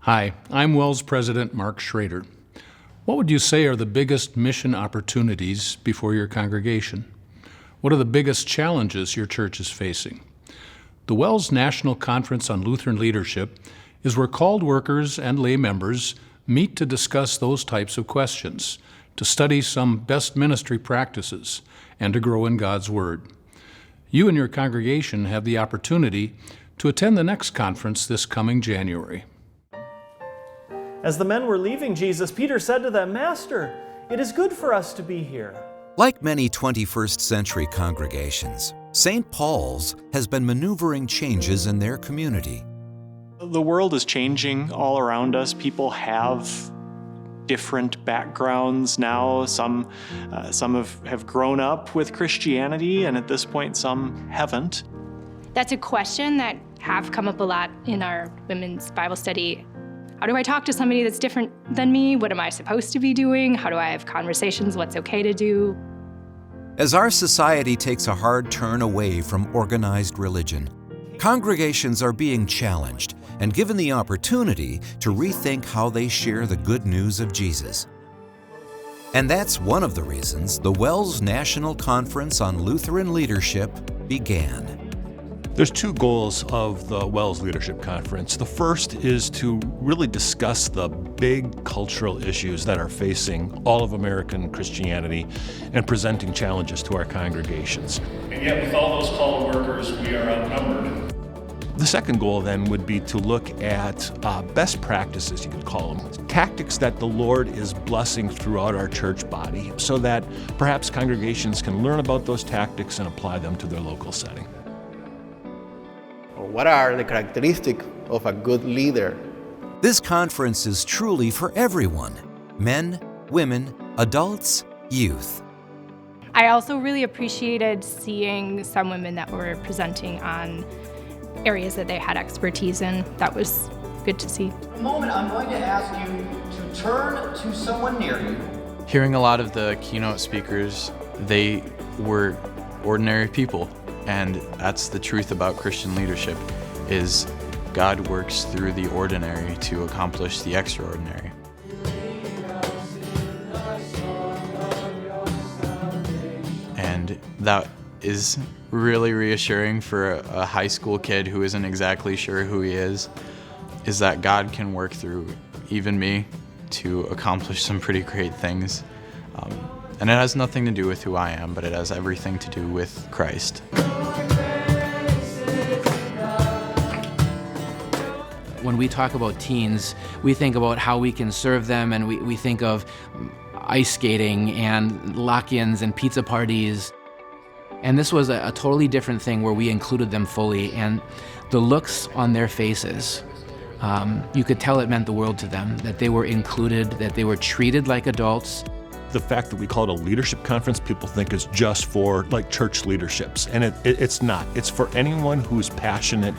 Hi, I'm WELS President Mark Schrader. What would you say are the biggest mission opportunities before your congregation? What are the biggest challenges your church is facing? The WELS National Conference on Lutheran Leadership is where called workers and lay members meet to discuss those types of questions, to study some best ministry practices, and to grow in God's Word. You and your congregation have the opportunity to attend the next conference this coming January. As the men were leaving Jesus, Peter said to them, "Master, it is good for us to be here." Like many 21st century congregations, St. Paul's has been maneuvering changes in their community. The world is changing all around us. People have different backgrounds now. Some have grown up with Christianity, and at this point, some haven't. That's a question that have come up a lot in our women's Bible study. How do I talk to somebody that's different than me? What am I supposed to be doing? How do I have conversations? What's okay to do? As our society takes a hard turn away from organized religion, congregations are being challenged and given the opportunity to rethink how they share the good news of Jesus. And that's one of the reasons the WELS National Conference on Lutheran Leadership began. There's two goals of the WELS Leadership Conference. The first is to really discuss the big cultural issues that are facing all of American Christianity and presenting challenges to our congregations. And yet with all those called workers, we are outnumbered. The second goal then would be to look at best practices, you could call them, tactics that the Lord is blessing throughout our church body so that perhaps congregations can learn about those tactics and apply them to their local setting. What are the characteristics of a good leader? This conference is truly for everyone: men, women, adults, youth. I also really appreciated seeing some women that were presenting on areas that they had expertise in. That was good to see. In a moment, I'm going to ask you to turn to someone near you. Hearing a lot of the keynote speakers, they were ordinary people. And that's the truth about Christian leadership, is God works through the ordinary to accomplish the extraordinary. And that is really reassuring for a high school kid who isn't exactly sure who he is that God can work through even me to accomplish some pretty great things. And it has nothing to do with who I am, but it has everything to do with Christ. When we talk about teens, we think about how we can serve them, and we think of ice skating and lock-ins and pizza parties. And this was a totally different thing where we included them fully, and the looks on their faces, you could tell it meant the world to them, that they were included, that they were treated like adults. The fact that we call it a leadership conference, people think is just for church leaderships, and it's not. It's for anyone who's passionate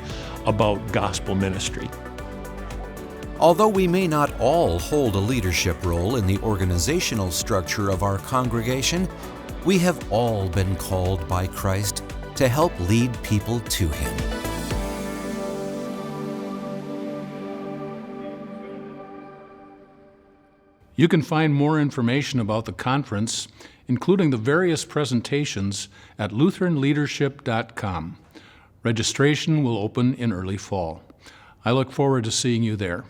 about gospel ministry. Although we may not all hold a leadership role in the organizational structure of our congregation, we have all been called by Christ to help lead people to Him. You can find more information about the conference, including the various presentations, at lutheranleadership.com. Registration will open in early fall. I look forward to seeing you there.